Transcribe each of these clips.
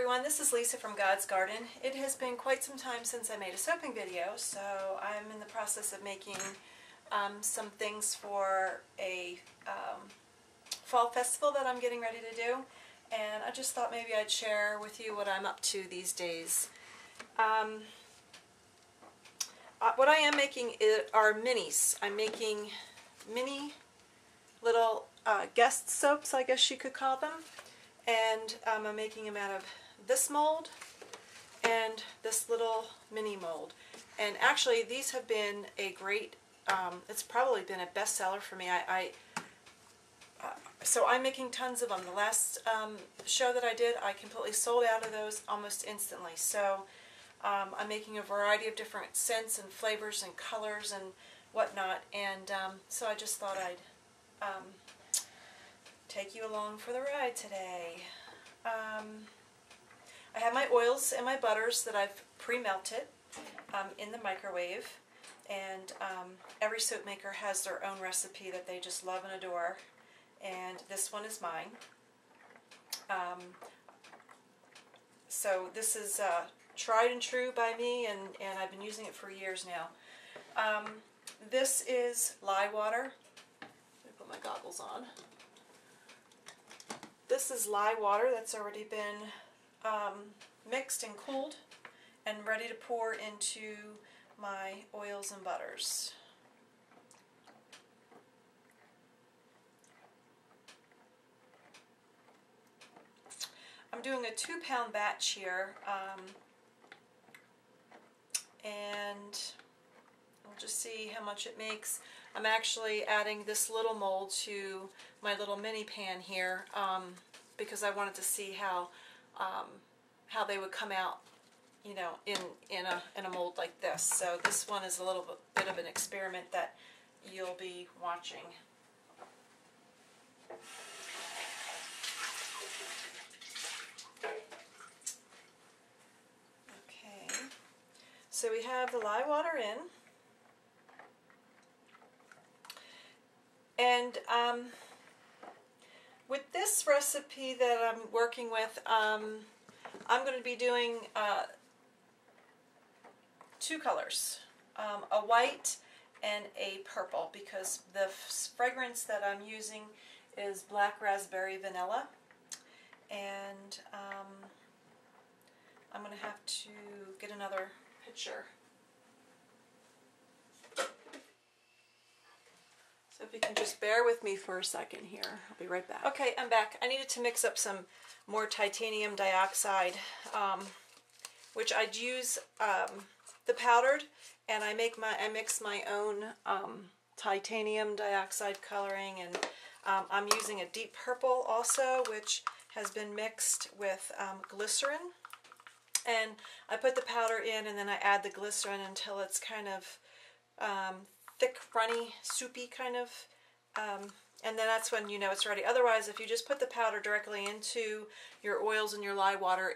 everyone, this is Lisa from God's Garden. It has been quite some time since I made a soaping video, so I'm in the process of making some things for a fall festival that I'm getting ready to do, and I just thought maybe I'd share with you what I'm up to these days. What I am making are minis. I'm making mini little guest soaps, I guess you could call them. And I'm making them out of this mold and this little mini mold. And actually these have been a great, it's probably been a bestseller for me. So I'm making tons of them. The last show that I did, I completely sold out of those almost instantly. So I'm making a variety of different scents and flavors and colors and whatnot. And so I just thought I'd take you along for the ride today. I have my oils and my butters that I've pre-melted in the microwave, and every soap maker has their own recipe that they just love and adore, and this one is mine. So this is tried and true by me, and I've been using it for years now. This is lye water. Let me put my goggles on. This is lye water that's already been mixed and cooled and ready to pour into my oils and butters. I'm doing a 2-pound batch here, and we'll just see how much it makes. I'm actually adding this little mold to my little mini pan here because I wanted to see how they would come out, you know, in a mold like this. So this one is a little bit of an experiment that you'll be watching. Okay, so we have the lye water in. And with this recipe that I'm working with, I'm going to be doing 2 colors, a white and a purple, because the fragrance that I'm using is black raspberry vanilla, and I'm going to have to get another picture. So if you can just bear with me for a second here, I'll be right back. Okay, I'm back. I needed to mix up some more titanium dioxide, which I'd use the powdered, and I mix my own titanium dioxide coloring, and I'm using a deep purple also, which has been mixed with glycerin. And I put the powder in, and then I add the glycerin until it's kind of thick, runny, soupy kind of, and then that's when you know it's ready. Otherwise, if you just put the powder directly into your oils and your lye water,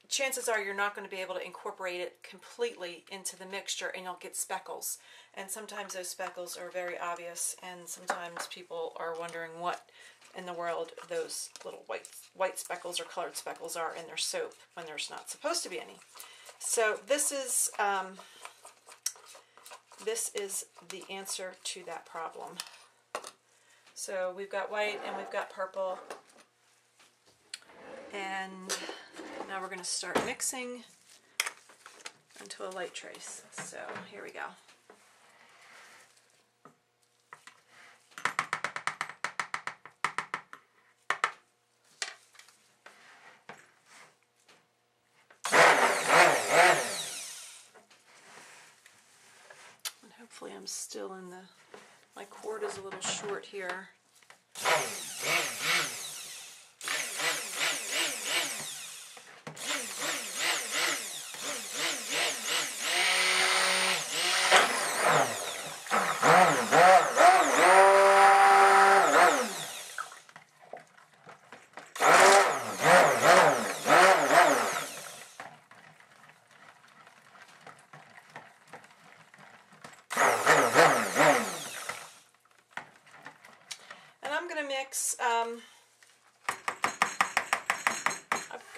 chances are you're not going to be able to incorporate it completely into the mixture, and you'll get speckles. And sometimes those speckles are very obvious, and sometimes people are wondering what in the world those little white speckles or colored speckles are in their soap when there's not supposed to be any. So this is the answer to that problem. So we've got white and we've got purple, and now we're going to start mixing into a light trace. So here we go. Hopefully I'm still in the, my cord is a little short here.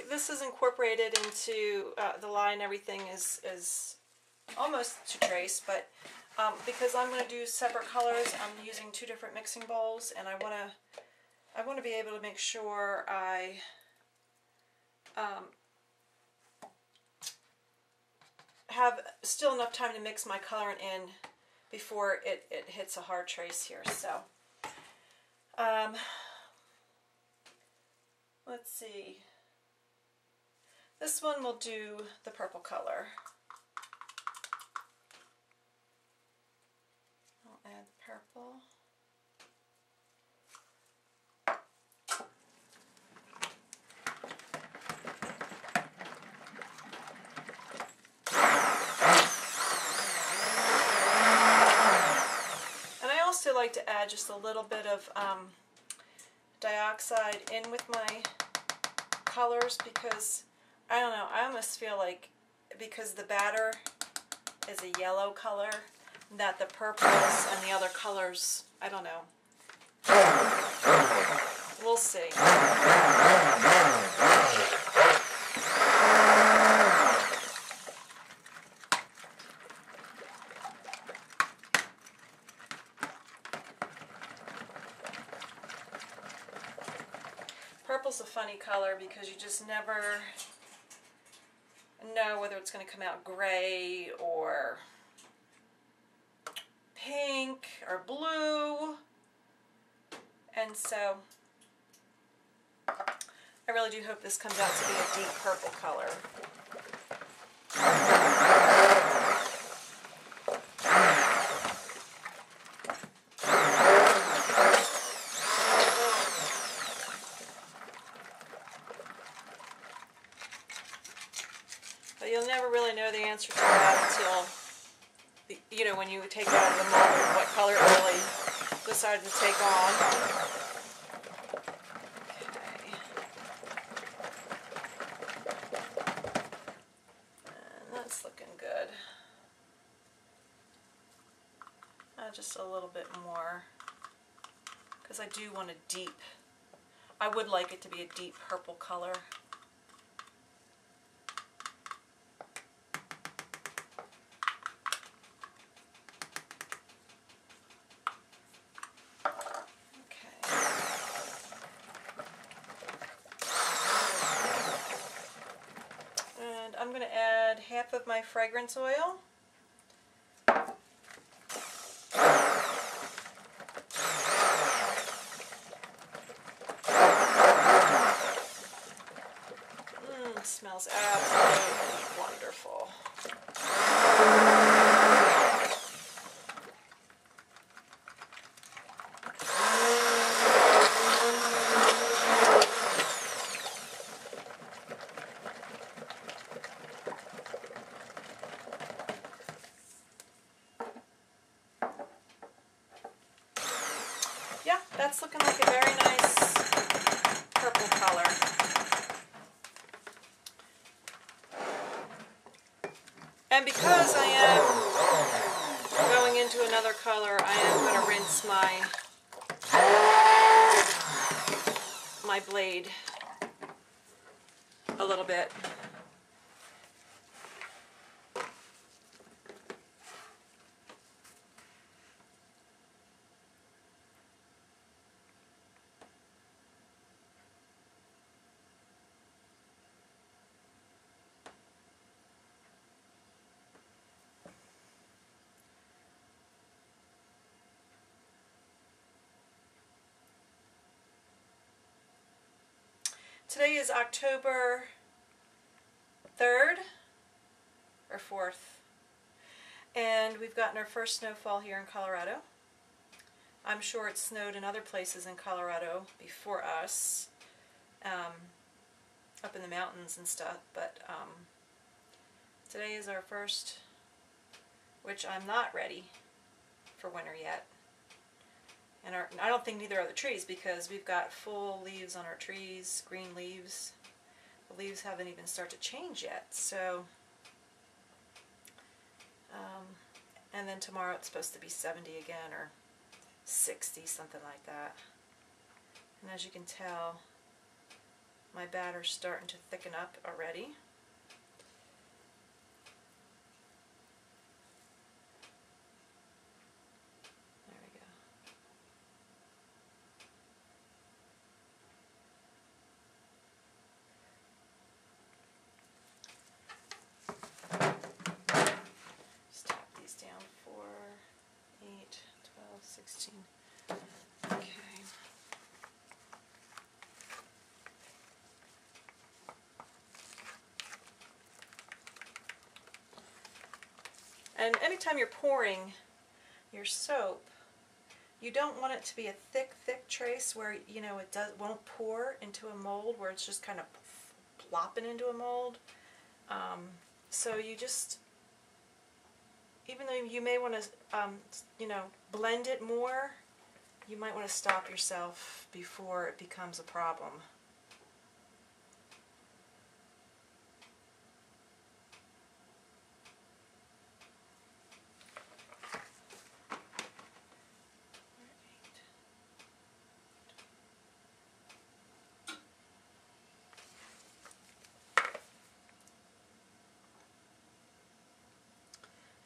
this is incorporated into the line. Everything is almost to trace, but because I'm going to do separate colors, I'm using 2 different mixing bowls, and I want to be able to make sure I have still enough time to mix my colorant in before it hits a hard trace here. So let's see. This one will do the purple color. I'll add purple. And I also like to add just a little bit of dioxide in with my colors, because I don't know, I almost feel like because the batter is a yellow color, that the purples and the other colors, I don't know. We'll see. Purple's a funny color because you just never know whether it's going to come out gray or pink or blue, and so I really do hope this comes out to be a deep purple color. But you'll never really know the answer to that until, you know, when you take it out of the mold, what color it really decided to take on. Okay. And that's looking good. Just a little bit more, because I do want a deep, I would like it to be a deep purple color. I'm going to add half of my fragrance oil. It smells absolutely wonderful. Yeah, that's looking like a very nice purple color. And because I am going into another color, I am going to rinse my blade a little bit. Today is October 3rd or 4th, and we've gotten our first snowfall here in Colorado. I'm sure it snowed in other places in Colorado before us, up in the mountains and stuff, but today is our first, which I'm not ready for winter yet. And I don't think neither are the trees, because we've got full leaves on our trees, green leaves. The leaves haven't even started to change yet. So, and then tomorrow it's supposed to be 70 again, or 60, something like that. And as you can tell, My batter's starting to thicken up already. There we go. Just tap these down. 4, 8, 12, 16. Okay. And anytime you're pouring your soap, you don't want it to be a thick trace where, you know, it won't pour into a mold, where it's just kind of plopping into a mold. So you just, even though you may want to, you know, blend it more, you might want to stop yourself before it becomes a problem.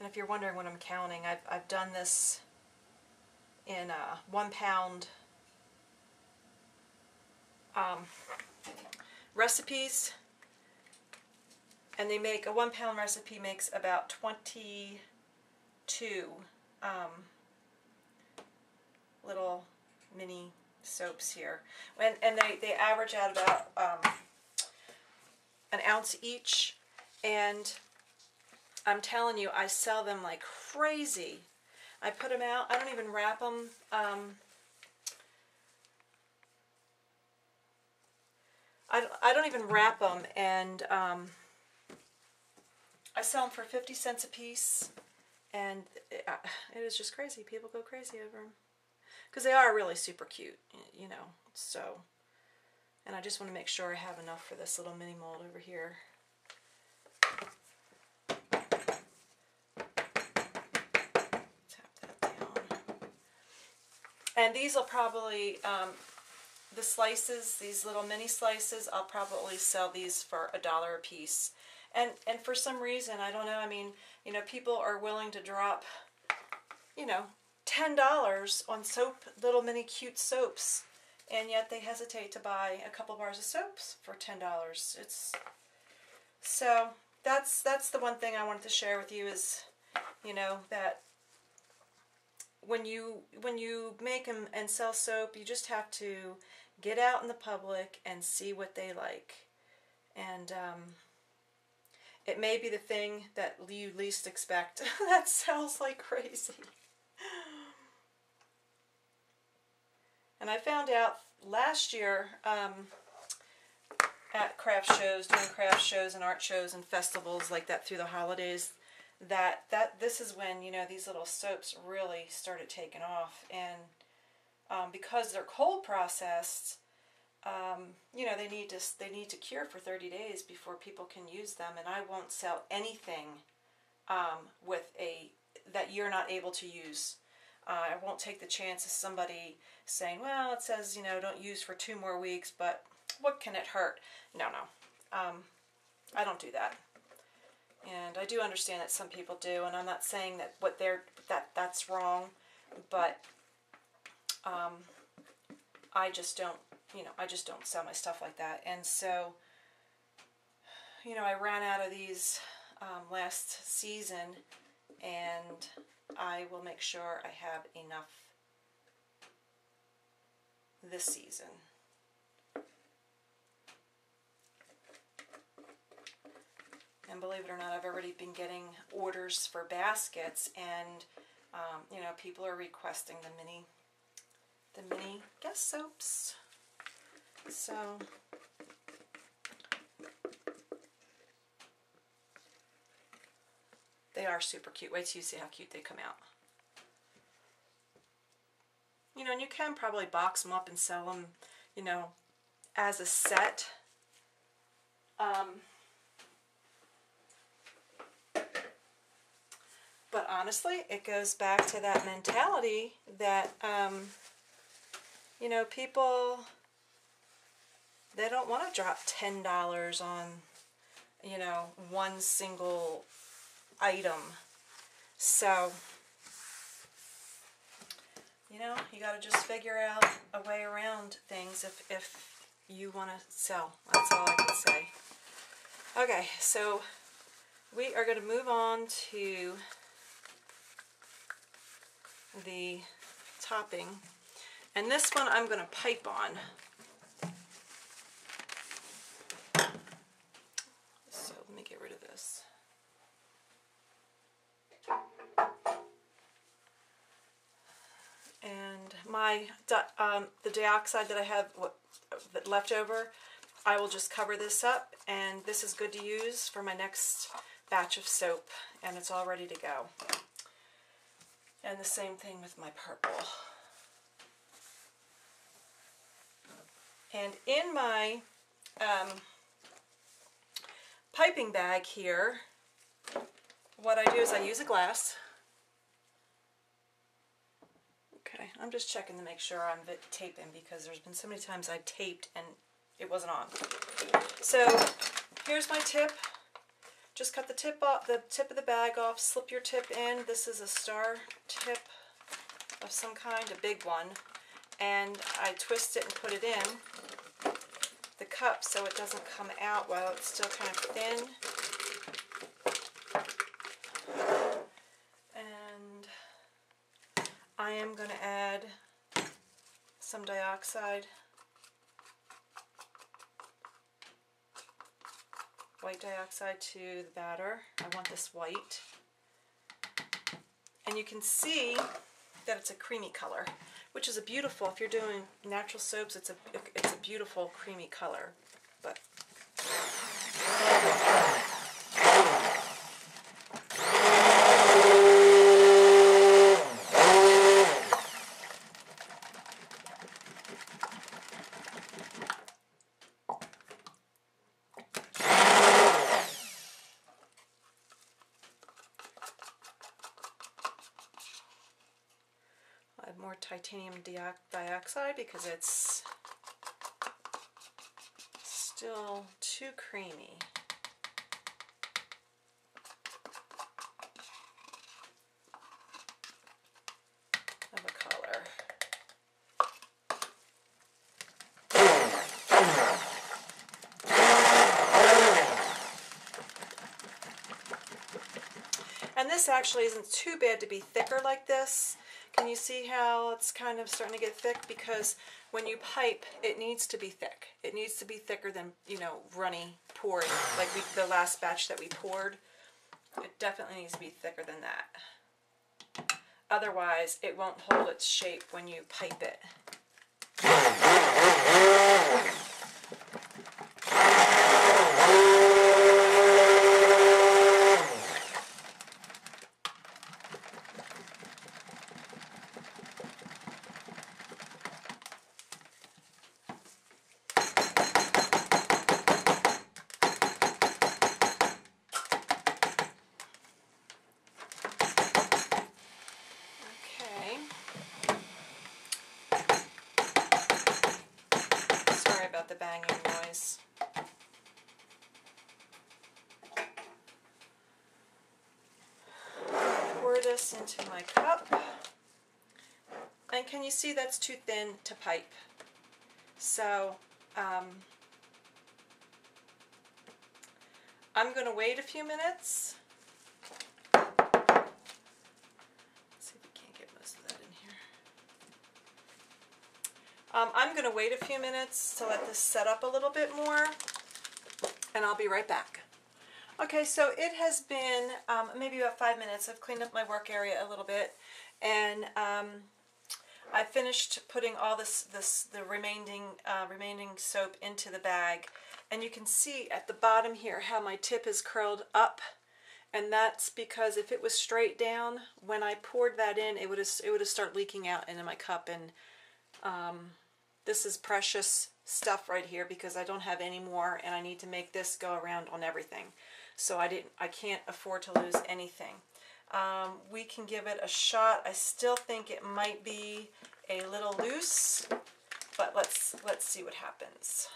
And if you're wondering what I'm counting, I've done this in 1 pound recipes, and they make a 1 pound recipe makes about 22 little mini soaps here, and they average out about an ounce each, and I'm telling you, I sell them like crazy. I put them out. I don't even wrap them. I don't even wrap them, and I sell them for 50 cents a piece, and it is just crazy. People go crazy over them because they are really super cute, you know. So, and I just want to make sure I have enough for this little mini mold over here. And these will probably, the slices, these little mini slices, I'll probably sell these for $1 a piece. And for some reason, I don't know, I mean, you know, people are willing to drop, you know, $10 on soap, little mini cute soaps, and yet they hesitate to buy a couple bars of soaps for $10. So that's the one thing I wanted to share with you is, you know, that when you make and sell soap, you just have to get out in the public and see what they like. And it may be the thing that you least expect that sells like crazy. And I found out last year at craft shows, doing craft shows and art shows and festivals like that through the holidays, that this is when, you know, these little soaps really started taking off. And because they're cold processed, you know, they need to cure for 30 days before people can use them. And I won't sell anything that you're not able to use. I won't take the chance of somebody saying, well, it says, you know, don't use for 2 more weeks, but what can it hurt? No. I don't do that. And I do understand that some people do, and I'm not saying that that's wrong, but I just don't, you know, I just don't sell my stuff like that. And so, you know, I ran out of these last season, and I will make sure I have enough this season. And believe it or not, I've already been getting orders for baskets, and you know, people are requesting the mini guest soaps. So they are super cute. Wait till you see how cute they come out. You know, and you can probably box them up and sell them, you know, as a set. But honestly, it goes back to that mentality that, you know, people they don't want to drop $10 on, you know, one single item. So, you know, you got to just figure out a way around things if you want to sell. That's all I can say. Okay, so we are going to move on to the topping. And this one I'm going to pipe on. So let me get rid of this. And my the dioxide that I have left over, I will just cover this up, and this is good to use for my next batch of soap, and it's all ready to go. And the same thing with my purple. And in my piping bag here, what I do is I use a glass. Okay, I'm just checking to make sure I'm taping, because there's been so many times I taped and it wasn't on. So here's my tip. Just cut the tip off, the tip of the bag off, slip your tip in. This is a star tip of some kind, a big one. And I twist it and put it in the cup so it doesn't come out while it's still kind of thin. And I am going to add some dioxide, white dioxide, to the batter. I want this white. And you can see that it's a creamy color, which is a beautiful, if you're doing natural soaps, it's a beautiful creamy color. But I have more titanium dioxide because it's still too creamy. Of a color. And this actually isn't too bad to be thicker like this. Can you see how it's kind of starting to get thick? Because when you pipe, it needs to be thick. It needs to be thicker than, you know, runny pouring, like the last batch that we poured. It definitely needs to be thicker than that. Otherwise, it won't hold its shape when you pipe it. The banging noise. Pour this into my cup, and can you see that's too thin to pipe? So I'm going to wait a few minutes. Let's see if we can't get most of that in here. I'm going to wait a few minutes to let this set up a little bit more, and I'll be right back. Okay, so it has been maybe about 5 minutes. I've cleaned up my work area a little bit, and I finished putting all the remaining soap into the bag, and you can see at the bottom here how my tip is curled up, and that's because if it was straight down, when I poured that in, it would have started leaking out into my cup, and this is precious stuff right here because I don't have any more, and I need to make this go around on everything. So I can't afford to lose anything. We can give it a shot. I still think it might be a little loose, but let's see what happens.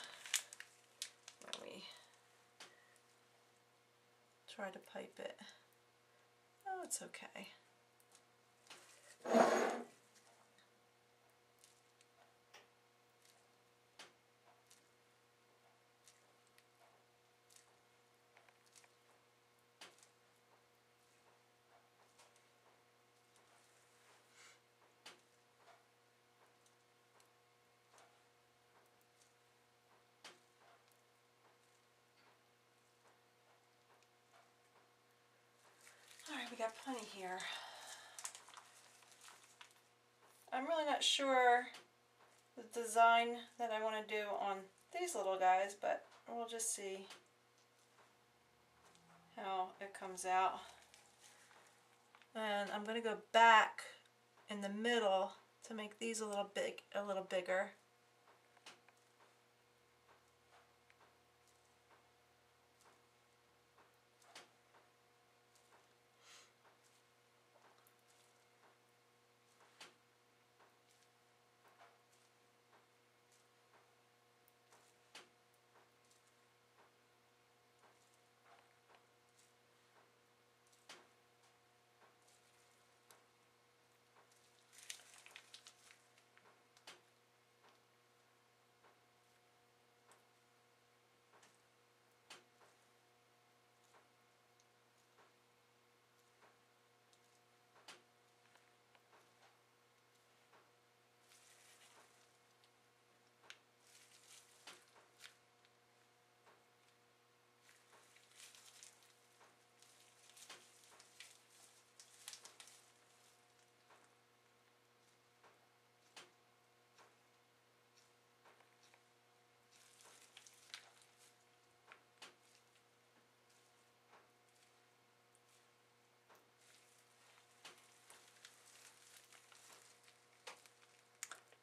try to pipe it. Oh, it's okay. Alright, we got plenty here. I'm really not sure the design that I want to do on these little guys, but we'll just see how it comes out. And I'm going to go back in the middle to make these a little bigger.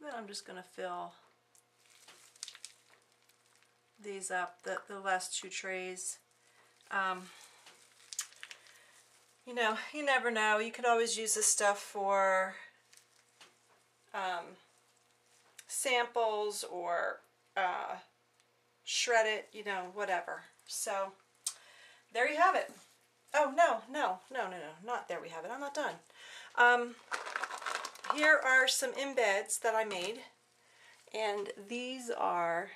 Then I'm just going to fill these up, the last two trays. You know, you never know. You could always use this stuff for samples or shred it, you know, whatever. So there you have it. Oh, no, not there we have it. I'm not done. Here are some embeds that I made, and these are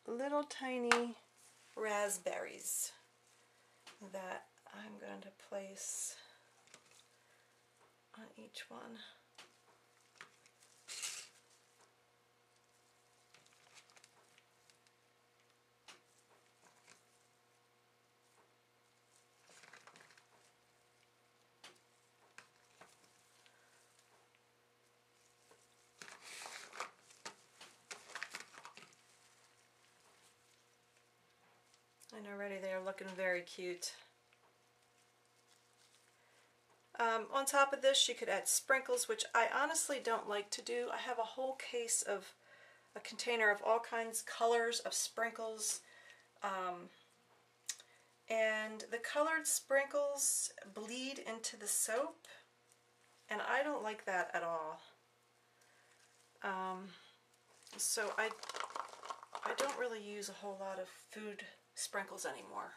little tiny raspberries that I'm going to place on each one. And already they are looking very cute. On top of this, you could add sprinkles, which I honestly don't like to do. I have a whole case of a container of all kinds colors of sprinkles. And the colored sprinkles bleed into the soap, and I don't like that at all. So I don't really use a whole lot of food sprinkles anymore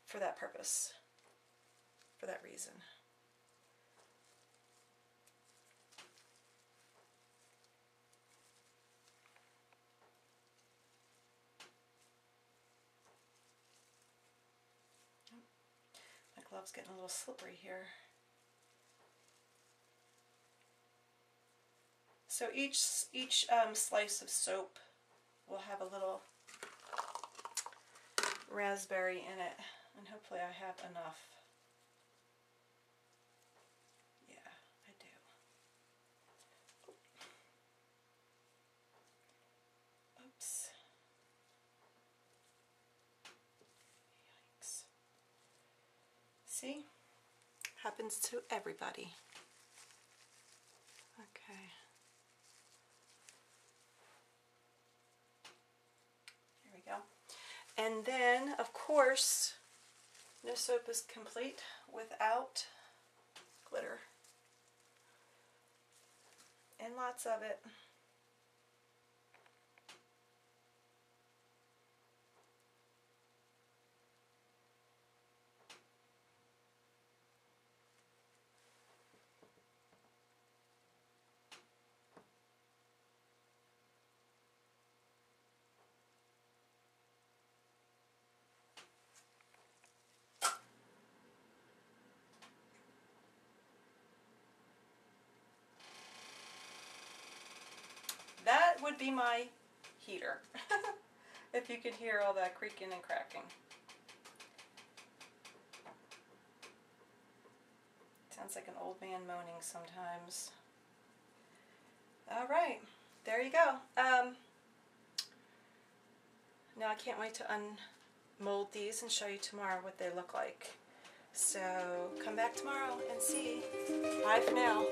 for that purpose, for that reason. My glove's getting a little slippery here. So each slice of soap will have a little raspberry in it, and hopefully I have enough. Yeah, I do. Oops. Yikes. See? Happens to everybody. Okay. There we go. And then, of course, no soap is complete without glitter. And lots of it. would be my heater. If you could hear all that creaking and cracking. Sounds like an old man moaning sometimes. All right, there you go. Now I can't wait to unmold these and show you tomorrow what they look like. So come back tomorrow and see. Bye for now.